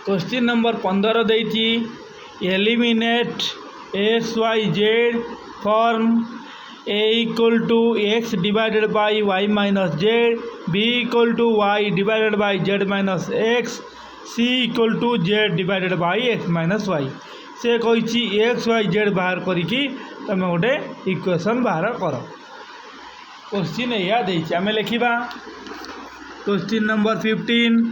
Question number 15 देती eliminate x Y z form a equal to x divided by Y minus z b equal to y divided by Z minus x c equal to z divided by x minus y से कही x Y Z बाहर करी तुम गोटे equation बाहर कर question या आम लिखा क्वेश्चन नंबर 15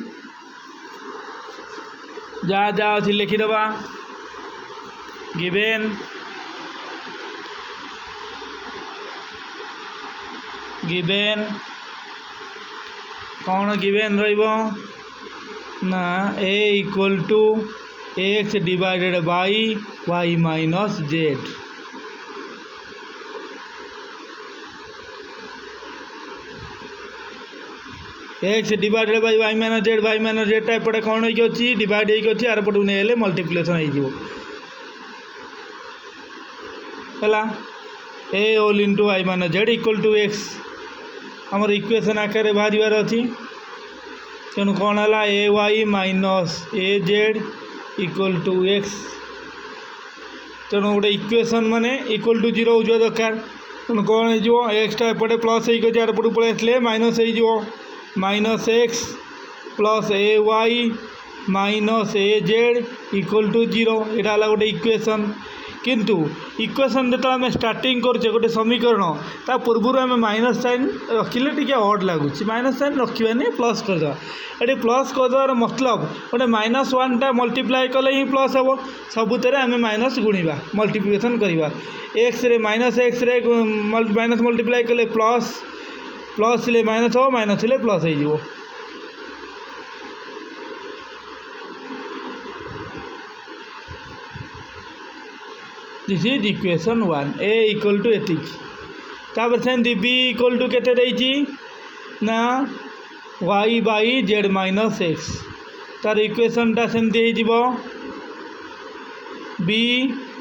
जहाँ जहाँ अच्छी लिखिदबा गिवेन गिवेन कौन गिवेन ना A equal to x divided by Y minus Z X divided by Y minus जेडटा एपटे कौन होती डिवाइड होती आर पटू नहीं मल्टीप्लिकेशन होगा A whole into Y minus Z equal to X आमर इक्वेशन आकार बाहर अच्छी तेणु कौन है A Y minus A Z equal to X तेणु गोटे इक्वेशन माने इक्वल टू 0 हो दरकार तेणु कौन हो एक्सटा एपटे प्लस होर पटू पलि आसले माइनस हो minus x plus a Y minus A Z equal to 0 यहाँ है गोटे इक्वेशन किंतु इक्वेशन जो आम स्टार्टिंग करछे गोटे समीकरण ता पूर्व आम माइनस साइन रखिले टी ऑड लगुच माइनस साइन रखानी प्लस करदे ये प्लस करदेवार मतलब गोटे -1 मल्टीप्लाई कले ही प्लस हे सबुत आम माइनस गुणा मल्टीप्लिकेशन करवा एक्स रे माइनस एक्स रे माइनस मल्टीप्लाई कले प्लस प्लस ले माइनस हो माइनस ले प्लस हो this is equation 1 A equal to एतिक तापर सेमती बी इक्वल टू केते देइछि ना Y by Z minus X तार इक्वेशनटा सेमती हो B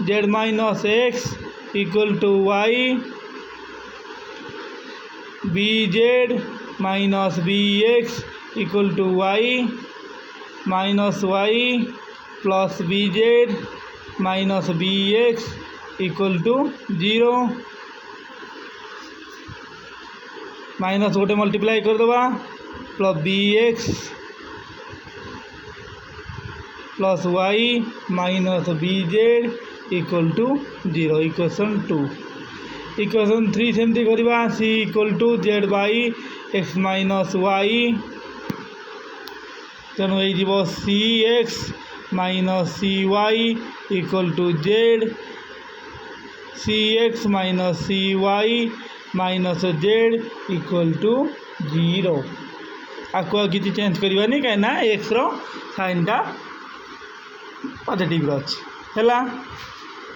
Z minus X equal to Y B Z minus B X equal to Y minus Y plus B Z minus B X equal to 0 minus गोटे multiply करदे plus B X plus Y minus B Z equal to 0 equation 2 equation 3 सेमती करवा C equal to Z by x minus Y तेणु हो C X minus C Y equal to Z C X minus C Y minus Z equal to 0 आपको किसी change करवानी कहीं x रो साइनटा positive अच्छी है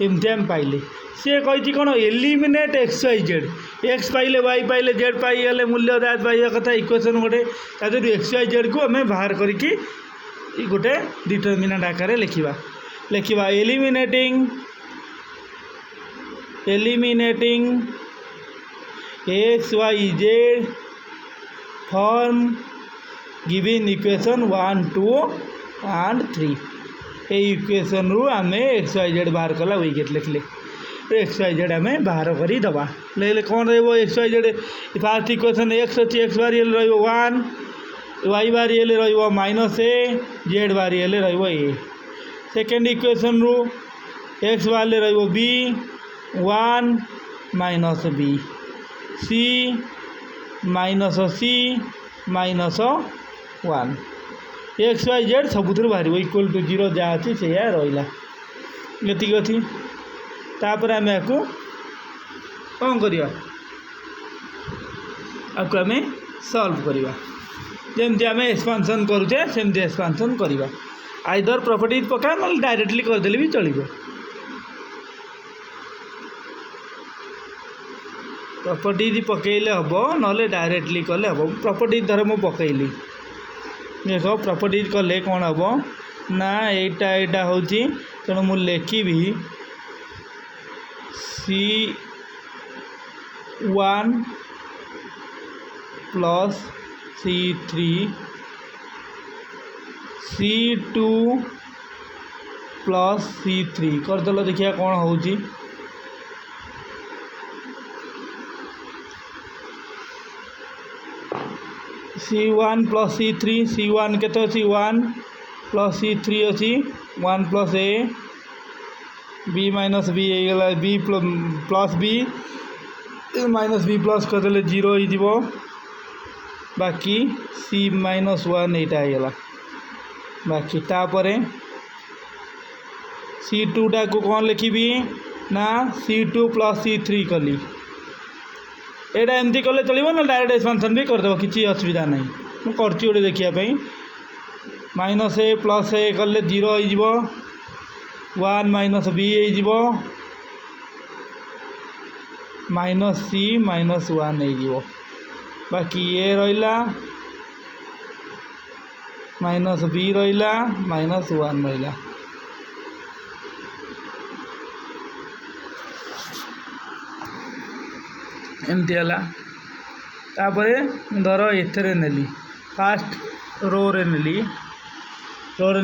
एमती आम पाइले सी कही कौन eliminate x Y z x पाइले वाई पाइले जेड पाइले मूल्य दात पाइबा कथा इक्वेशन गोटे तादू एक्स वाई जेड को आम बाहर करके गोटे डिटरमिनेंट आकार लिखा eliminating x Y z form given equation 1 2 and 3 ये इक्वेशन रु आम एक्स वाई जेड बाहर कला विकेट लिखले एक्स वाई जेड आम बाहर कर दबा ले कौन X Y Z first equation X अच्छी एक्स बार 1 वाई बारियल माइनस ए जेड बारियल ए सेकेंड इक्वेशन रु एक्स बारे B 1 minus B C minus 1 X Y Z सबुथ बाहर इक्वल टू 0 जहाँ अच्छी से रहा ये अच्छी तापर आम आपको कौन करवा आपको आम सॉल्व करवा जमती आम एक्सपांशन करुचे सेमती एक्सपांशन करवा आइदर प्रॉपर्टीज पका ना डायरेक्टली करदे भी चलो प्रॉपर्टीज पकईले हम ना डायरेक्टली कले हम प्रॉपर्टीज धर मु पकईली देख प्रॉपर्टीज कले कौन हम ना यहाँ हूँ तेणु मु लिखी C1 plus C3 C2 plus C3 करदेल देखिए कौन हो C1 प्लस C3 C1 केते अछि 1 प्लस C3 अछि 1 plus A B minus B गला B plus B minus B plus करदेले 0 हो जीवो बाकी C माइनस 1 एटा गला बाकी तापरे C2 टा को कौन लिखी ना C2 प्लस C3 कली एटा एमती कले चलो ना डायरेक्ट एक्सपेंशन भी करदेव किसी असुविधा नहीं मुझे गोटे देखापी माइनस A प्लस A कले 0 हो 1 माइनस B हो माइनस C माइनस 1 हो बाकी ए रहा माइनस B रहा माइनस 1 रहा एमती है धर एथेरे नेली फास्ट रो रे नेली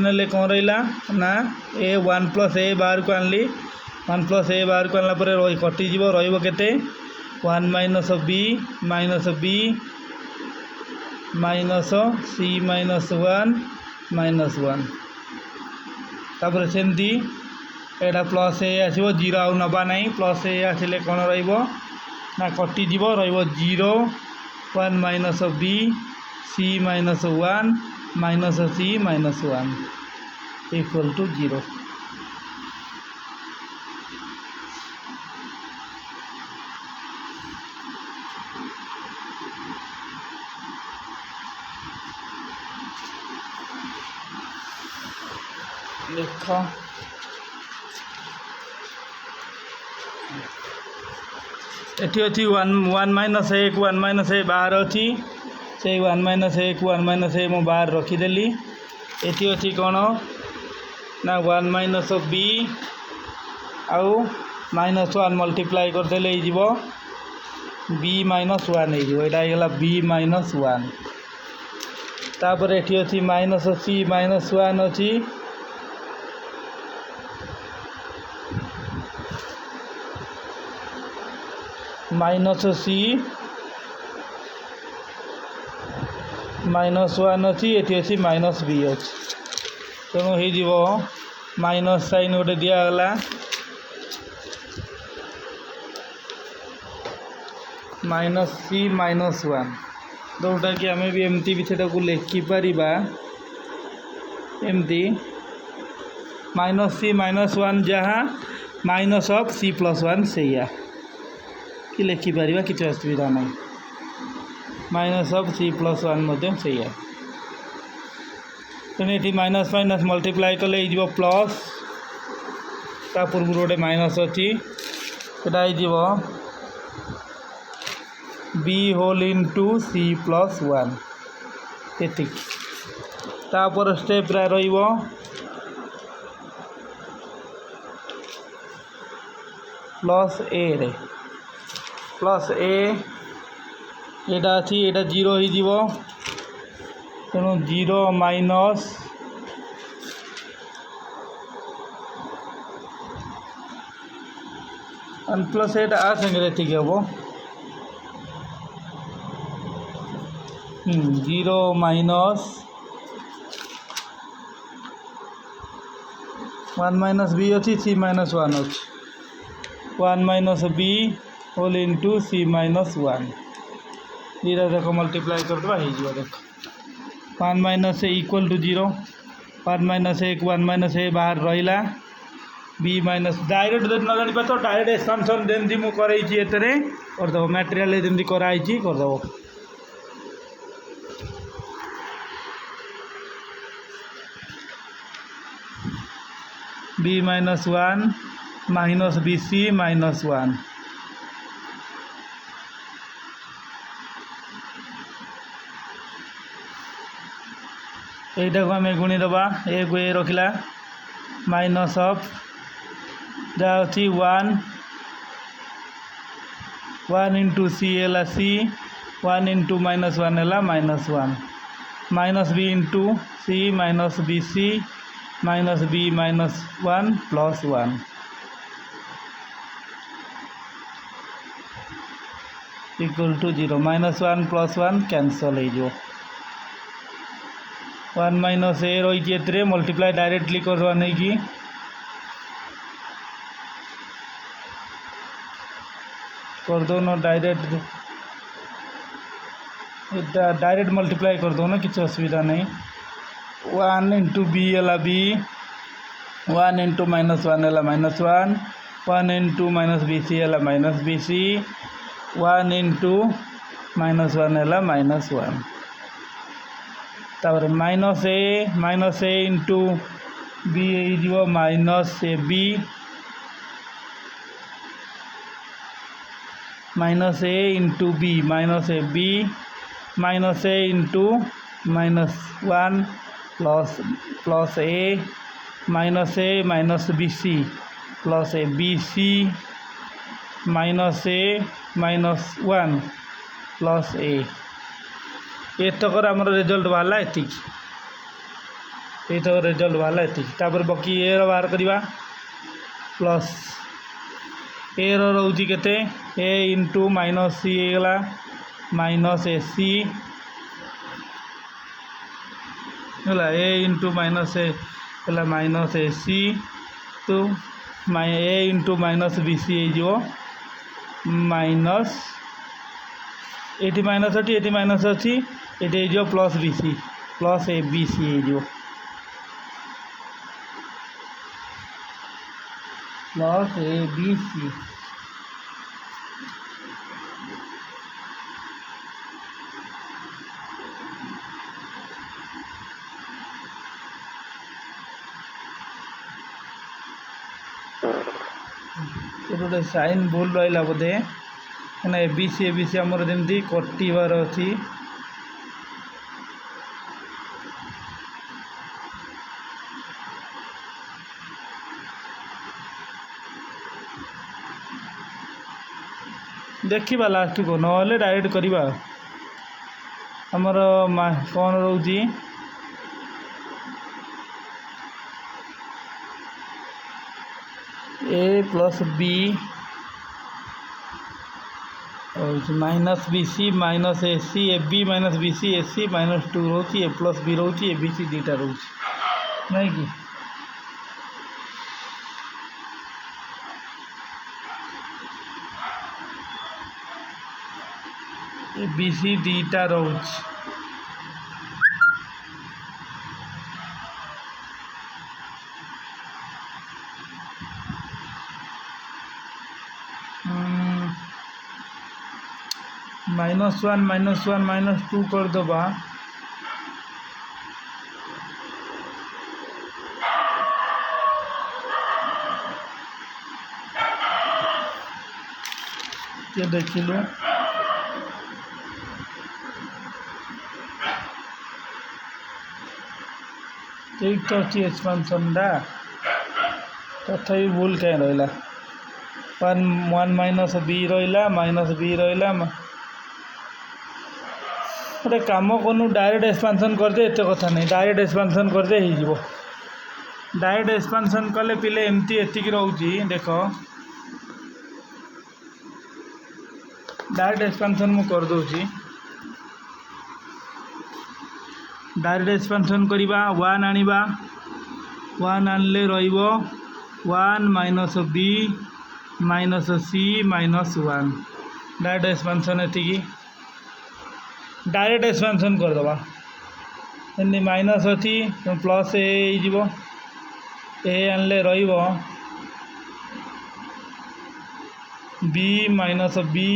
नेले कौन रहा ना ए 1 प्लस A बाहर को आनली 1 प्लस A बाहर को आनला परे रही कटिज रते 1 minus B minus C minus 1 minus 1 तापर सेमती एटा प्लस A आसो 0 आउ नबा नहीं प्लस A आसिले कौन रहिबो ना कटिज row 1 minus B C minus 1 minus C minus 1 equal to 0 देख एटी अच्छी 1 माइनस A बाहर अच्छी से 1 माइनस A मु बाहर रखीदेली एटी अच्छी कौन ना 1 माइनस B आउ माइनस 1 मल्टीप्लाई करदेले B माइनस 1 होगा B माइनस 1 तापर एटी अच्छी माइनस C माइनस 1 अच्छी माइनस C माइनस 1 अच्छी एटी अच्छी माइनस B अच्छी तेणु हो माइनस साइन गोटे दिगला माइनस C माइनस 1 जोटा कि आम भी एमती भी से लिखिपर एमती माइनस C माइनस 1 जहाँ माइनस ऑफ C प्लस 1 से कि लिखिपर किसी असुविधा नहीं माइनस ऑफ C प्लस 1 से ये माइनस माइनस मल्टीप्लाई कले प्लस ता पूर्व गोटे माइनस अच्छी B whole into C plus 1 ये तापर स्टेप रहिबो प्लस A रे प्लस A एटा अच्छी एटा 0 हो तेणु 0 माइनस वन प्लस एटा आ संगे ठीक हम 0 माइनस 1 माइनस B अच्छी C माइनस 1 अच्छी 1 minus B whole into C minus 1 दीटा देख मल्टीप्लाई करदे देख 1 minus A equal to 0 1 minus A 1 minus A बाहर रहा B माइनस डायरेक्ट न जानी पार तो डायरेक्ट एक्सपेंशन जमी मुझे करदेव मटेरियल जमी कराई करदेव B minus 1 minus BC minus 1 यहीटा को आम गुणीदबा ए को ए रखला माइनस ऑफ जहाँ अच्छी 1 इंटू C है C 1 इंटू माइनस 1 है minus 1 minus b into c minus B C minus B minus 1 plus 1 equal to 0 minus 1 plus 1 cancel हो 1 माइनस ए रही मल्टीप्लाई डायरेक्टली करवा नहीं कि कर दो ना डायरेक्ट मल्टीप्लाई कर दो ना किसी असुविधा नहीं 1 इंटू बी है बी 1 इंटू माइनस 1 है minus 1 1 into minus B C है minus B C 1 into minus 1 है माइनस 1 तापर माइनस ए इंटू बी हो minus A B minus A into B minus A B minus A into minus 1 plus A minus B C plus A B C minus A minus 1 plus A तक आम result बाहर ये तक result बाहर तापर बाकी ए बाहर करवा प्लस ए रोचे के ए इंटू माइनस सी होगा माइनस ए सी है ए इंटू माइनस ए है माइनस ए सी तो a into minus B c हो माइनस ये माइनस अच्छी ये माइनस अच्छी ये plus b C plus A B c हो प्लस ए बी सी गोटे साइन भूल रहा बोधे क्या ए बी सी आमर जमी कटार अच्छी देखा लास्ट को ना डायरेक्ट करवा आमर कौन रोची A plus B minus B C minus A C A B minus B C A C minus 2 रोची ए प्लस बी रोची ए बी सी दीटा रोची नहीं कि ए बी सी दीटा रोची -1 -2 कर दबा ये देख लो ठीक तो अच्छी एक्सपांशन डा तथा भूल कहीं रहा 1 माइनस बी रहा माइनस बी रहा गोटे कम करूँ डायरेक्ट एक्सपांशन करदे एत कथा नहीं डायरेक्ट एक्सपांशन करदे हो डायरेक्ट एक्सपांशन कले पिले एमती एतिक रोची देख डायरेक्ट एक्सपांशन मु कर दूची डायरेक्ट एक्सपांशन करवा 1 आनिबा 1 आनले रहिबो 1 minus B minus C minus 1 direct expansion एतिकी डायरेक्ट एक्सपांशन कर दबा एमती माइनस अच्छी प्लस ए आनले रहिबो B minus B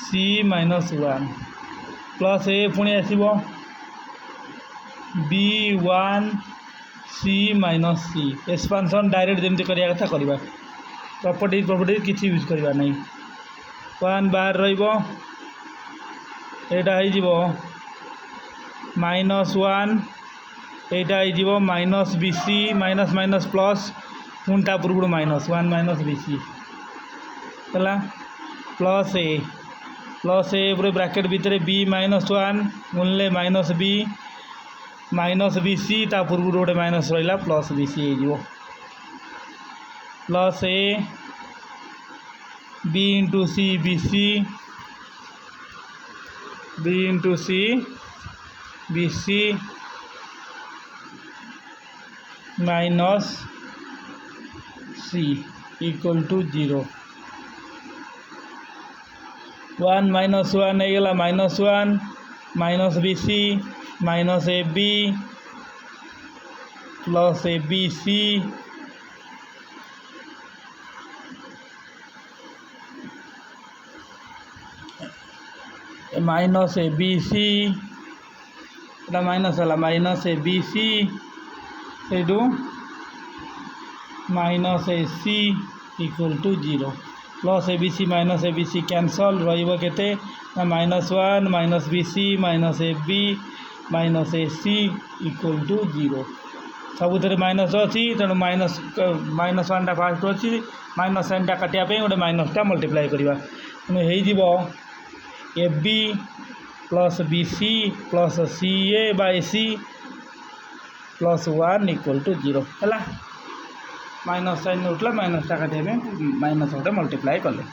C minus 1 plus A पुणी आसो B 1 C minus C expansion direct जमी करवा कथा करवा प्रॉपर्टी किसी यूज करवा नहीं 1 बाहर रहिबो एटा हो -1 एटा हो minus B C minus minus plus पुणी ता पूर्व -1 माइनस बी सी है प्लस ए पूरे ब्रैकेट भितर बी -1 गुणले minus B minus B c ता पूर्व गोटे माइनस रहा प्लस बी सी हो plus A b into c b c b into c b C minus c equal to 0 1 minus 1 होगा minus 1 minus B C minus A b plus A B C minus A B C minus है minus A B c से minus A C equal to 0 plus A B C cancel रही minus 1 minus B C minus A B minus A C equal to 0 सबुथ minus अच्छी तेणु minus minus 1 टा fast अच्छी minus sign टा काटापी गोटे minus टा मल्टीप्लाई करवा तेणु हो a b plus b C plus c a by c plus 1 equal to 0 है माइनस साइन उठला माइनस टा काटापी माइनस गोटे मल्टीप्लाई कले।